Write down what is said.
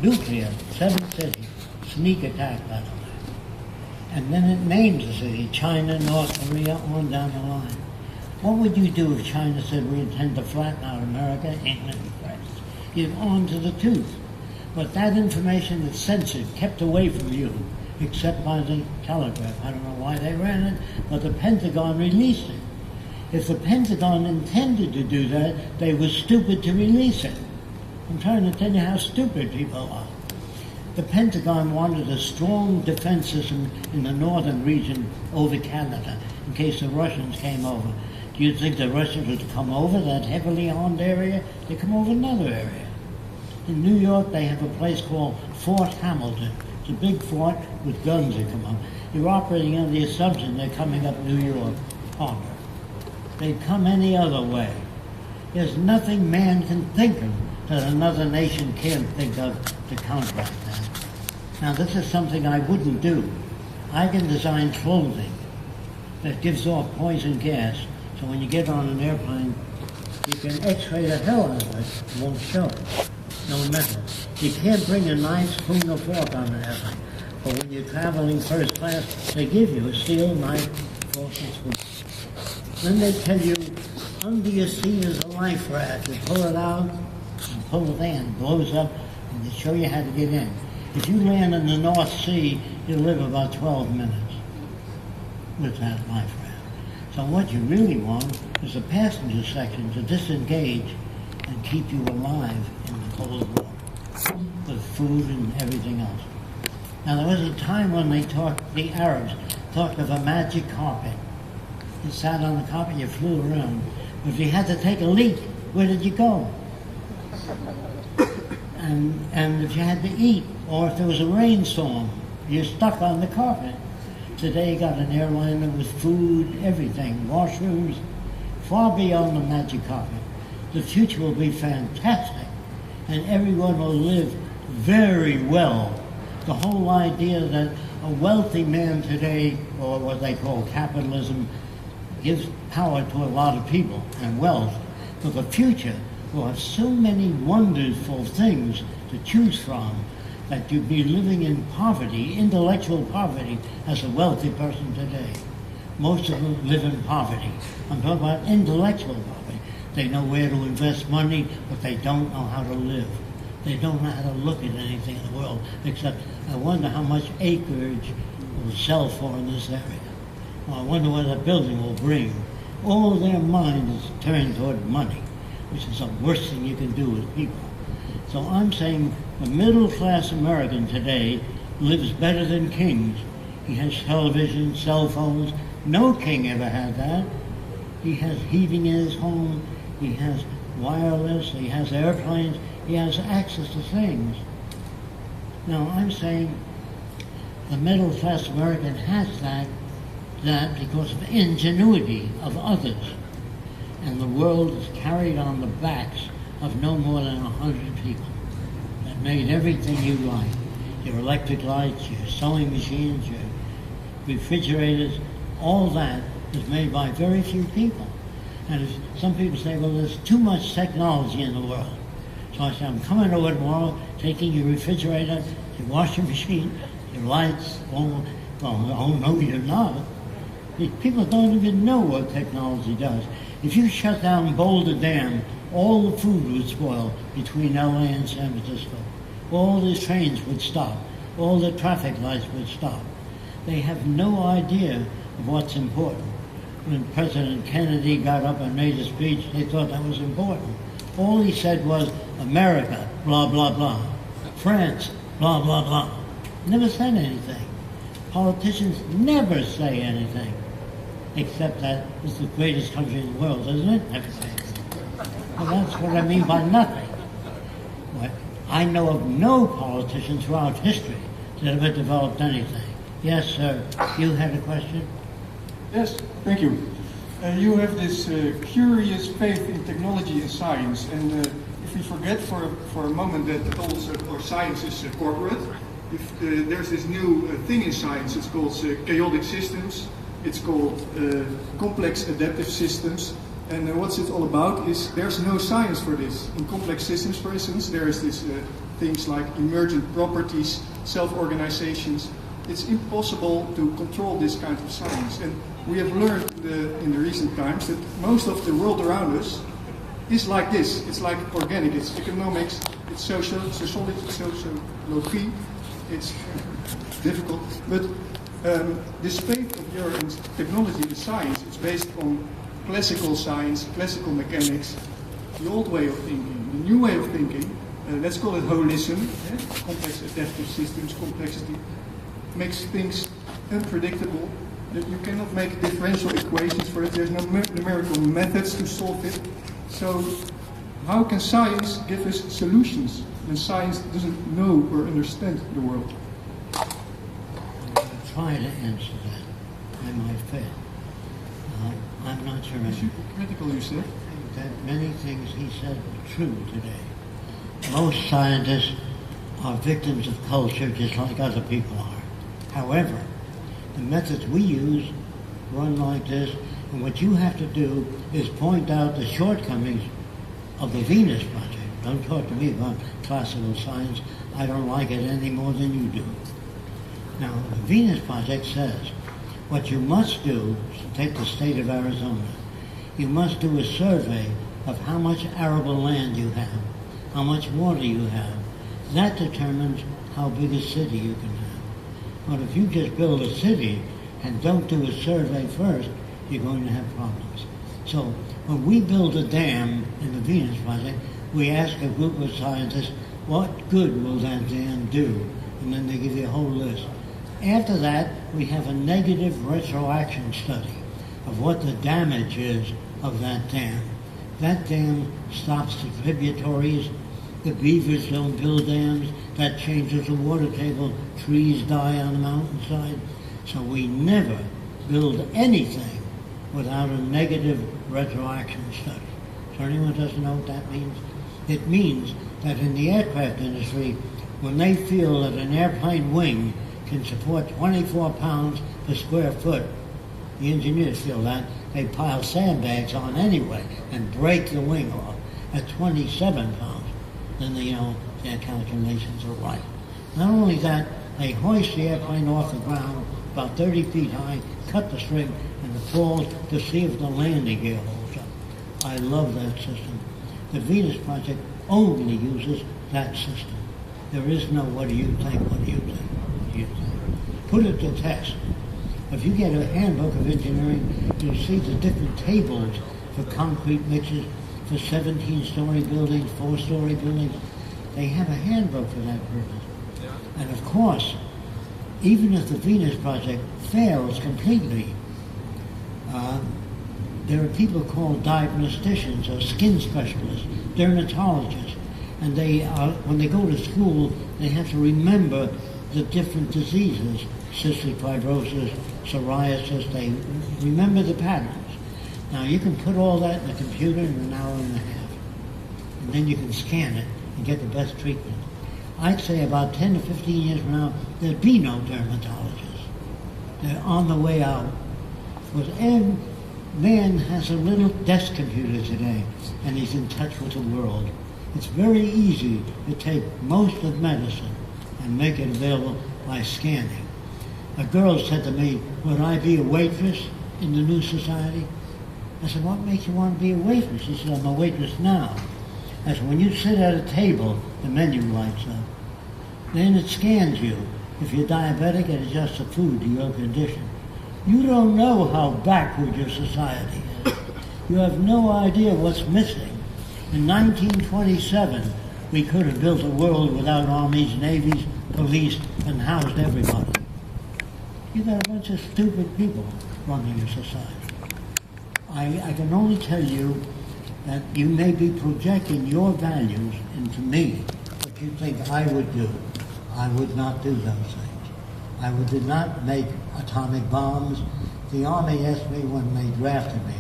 nuclear, 7 cities, sneak attack, by the way. And then it names the city, China, North Korea, on down the line. What would you do if China said we intend to flatten out America, England, and France? You'd on to the tooth. But that information is censored, kept away from you, except by the telegraph. I don't know why they ran it, but the Pentagon released it. If the Pentagon intended to do that, they were stupid to release it. I'm trying to tell you how stupid people are. The Pentagon wanted a strong defense system in the northern region over Canada in case the Russians came over. Do you think the Russians would come over that heavily armed area? They come over another area. In New York, they have a place called Fort Hamilton. It's a big fort with guns that come up. You're operating on the assumption they're coming up New York Harbor. They'd come any other way. There's nothing man can think of that another nation can't think of to counteract that. Now, this is something I wouldn't do. I can design clothing that gives off poison gas, so when you get on an airplane, you can x-ray the hell out of it. It won't show. No metal. You can't bring a knife, spoon, or fork on an airplane. But when you're traveling first class, they give you a steel knife, fork, and spoon. Then they tell you, under your seat is a life raft. You pull it out, and pull it in, blows up, and they show you how to get in. If you land in the North Sea, you'll live about 12 minutes with that life raft. So what you really want is the passenger section to disengage and keep you alive in the Cold War with food and everything else. Now there was a time when the Arabs talked of a magic carpet. You sat on the carpet, you flew around. But if you had to take a leak, where did you go? And if you had to eat, or if there was a rainstorm, you're stuck on the carpet. Today you got an airliner with food, everything, washrooms, far beyond the magic carpet. The future will be fantastic, and everyone will live very well. The whole idea that a wealthy man today, or what they call capitalism, gives power to a lot of people and wealth, but the future will have so many wonderful things to choose from that you'd be living in poverty, intellectual poverty, as a wealthy person today. Most of them live in poverty. I'm talking about intellectual poverty. They know where to invest money, but they don't know how to live. They don't know how to look at anything in the world, except I wonder how much acreage will sell for in this area. Well, I wonder what that building will bring. All their mind is turned toward money, which is the worst thing you can do with people. So I'm saying the middle-class American today lives better than kings. He has television, cell phones. No king ever had that. He has heating in his home. He has wireless. He has airplanes. He has access to things. Now, I'm saying the middle-class American has that because of ingenuity of others. And the world is carried on the backs of no more than 100 people that made everything you like. Your electric lights, your sewing machines, your refrigerators, all that is made by very few people. And if some people say, well, there's too much technology in the world. So I say, I'm coming over tomorrow, taking your refrigerator, your washing machine, your lights. Oh no, you're not. People don't even know what technology does. If you shut down Boulder Dam, all the food would spoil between LA and San Francisco. All the trains would stop. All the traffic lights would stop. They have no idea of what's important. When President Kennedy got up and made a speech, they thought that was important. All he said was, America, blah, blah, blah. France, blah, blah, blah. Never said anything. Politicians never say anything, except that it's the greatest country in the world, isn't it? Never say anything. Well, that's what I mean by nothing. But I know of no politician throughout history that ever developed anything. Yes, sir. You had a question? Yes, thank you. You have this curious faith in technology and science, and if we forget for a moment that also science is corporate, if there's this new thing in science, it's called chaotic systems, it's called complex adaptive systems, and what's it all about is there's no science for this. In complex systems, for instance, there is this things like emergent properties, self-organizations. It's impossible to control this kind of science. And we have learned in the recent times that most of the world around us is like this. It's like organic, it's economics, it's sociology, sociology. It's difficult. But this faith of your in technology and science is based on classical science, classical mechanics, the old way of thinking, the new way of thinking. Let's call it holism. Complex adaptive systems, complexity makes things unpredictable. That you cannot make differential equations for it. There's no numerical methods to solve it. So how can science give us solutions when science doesn't know or understand the world? I'll try to answer that. I might fail. I'm not sure. Critical, you said? That many things he said are true today. Most scientists are victims of culture just like other people are. However, the methods we use run like this, and what you have to do is point out the shortcomings of the Venus Project. Don't talk to me about classical science. I don't like it any more than you do. Now, the Venus Project says what you must do, take the state of Arizona, you must do a survey of how much arable land you have, how much water you have. That determines how big a city you can have. But if you just build a city and don't do a survey first, you're going to have problems. So when we build a dam in the Venus Project, we ask a group of scientists, what good will that dam do? And then they give you a whole list. After that, we have a negative retroaction study of what the damage is of that dam. That dam stops the tributaries. The beavers don't build dams. That changes the water table. Trees die on the mountainside. So we never build anything without a negative retroaction study. So anyone doesn't know what that means? It means that in the aircraft industry, when they feel that an airplane wing can support 24 pounds per square foot, the engineers feel that, they pile sandbags on anyway and break the wing off at 27 pounds. Then they know their calculations are right. Not only that, they hoist the airplane off the ground about 30 feet high, cut the string, and it falls to see if the landing gear holds up. I love that system. The Venus Project only uses that system. There is no what do you think, what do you think, what do you think. Put it to test. If you get a handbook of engineering, you'll see the different tables for concrete mixes, for 17-story buildings, 4-story buildings. They have a handbook for that purpose. And of course, even if the Venus Project fails completely, there are people called diagnosticians or skin specialists, dermatologists, and when they go to school, they have to remember the different diseases, cystic fibrosis, psoriasis. They remember the patterns. Now you can put all that in the computer in an hour and a half, and then you can scan it and get the best treatment. I'd say about 10 to 15 years from now, there'd be no dermatologists. They're on the way out. Because every man has a little desk computer today, and he's in touch with the world. It's very easy to take most of medicine and make it available by scanning. A girl said to me, would I be a waitress in the new society? I said, what makes you want to be a waitress? She said, I'm a waitress now. I said, when you sit at a table, the menu lights up. Then it scans you. If you're diabetic, it adjusts the food to your condition. You don't know how backward your society is. You have no idea what's missing. In 1927, we could have built a world without armies, navies, police, and housed everybody. You got a bunch of stupid people running your society. I can only tell you that you may be projecting your values into me, what you think I would do. I would not do those things. I did not make atomic bombs. The Army asked me when they drafted me,